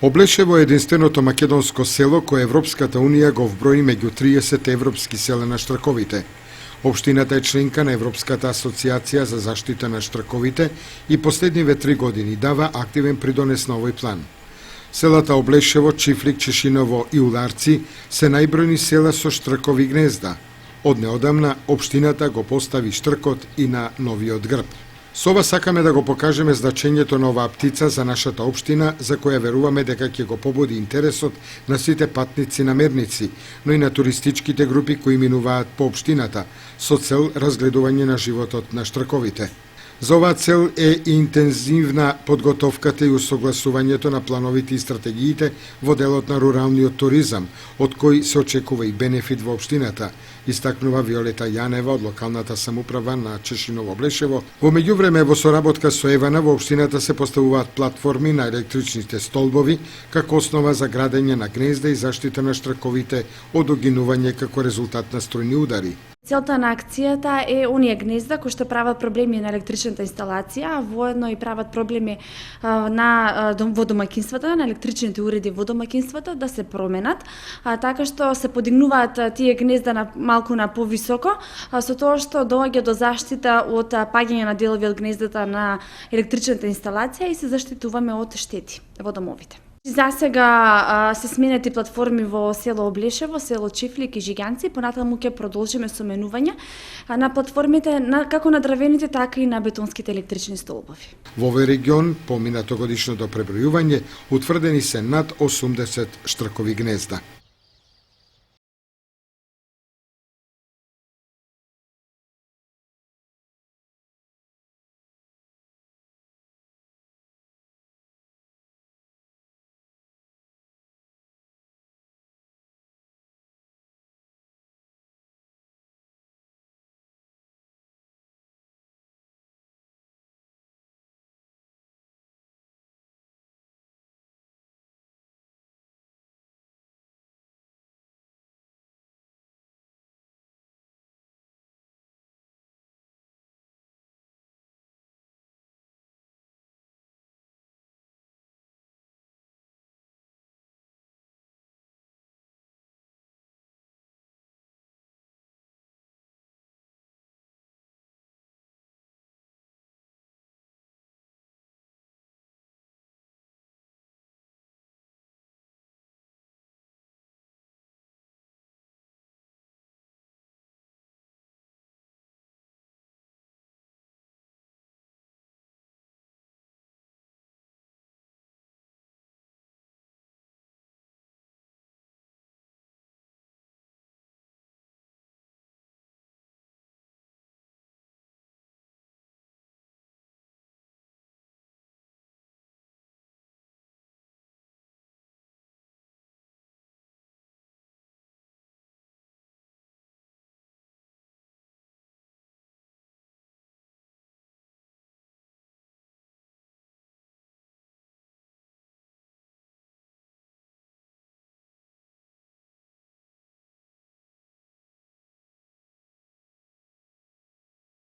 Облешево е единственото македонско село кое Европската Унија го вброи меѓу 30 европски села на штрковите. Општината е членка на Европската асоциација за заштита на штрковите и последниве 3 години дава активен придонес на овој план. Селата Облешево, Чифлик, Чешиново и Уларци се најбројни села со штркови гнезда. Од неодамна, општината го постави штркот и на новиот грб. Со ова сакаме да го покажеме значењето на оваа птица за нашата општина, за која веруваме дека ќе го побуди интересот на сите патници намерници, но и на туристичките групи кои минуваат по општината, со цел разгледување на животот на штрковите. За оваа цел е и интензивна подготовката и усогласувањето на плановите и стратегиите во делот на руралниот туризам, од кој се очекува и бенефит во општината, истакнува Виолета Јанева од локалната самоуправа на Чешиново Облешево. Во меѓувреме, во соработка со Евана во општината се поставуваат платформи на електричните столбови како основа за градење на гнезда и заштита на штрковите од угинување како резултат на струјни удари. Целта на акцијата е оние гнезда кои што прават проблеми на електричната инсталација, а воедно и прават проблеми во домаќинствата, на електричните уреди во домаќинствата да се променат, така што се подигнуваат тие гнезда малку на повисоко, со тоа што доаѓа до заштита од паѓање на делови од гнездата на електричната инсталација и се заштитуваме од штети во домовите. За сега се сменети платформи во село Облешево, село Чифлик и Жиганци, понатаму ќе продолжиме со менување на платформите како на дрвените, така и на бетонските електрични столбови. Во овој регион, по минатогодишното пребројување, утврдени се над 80 штркови гнезда.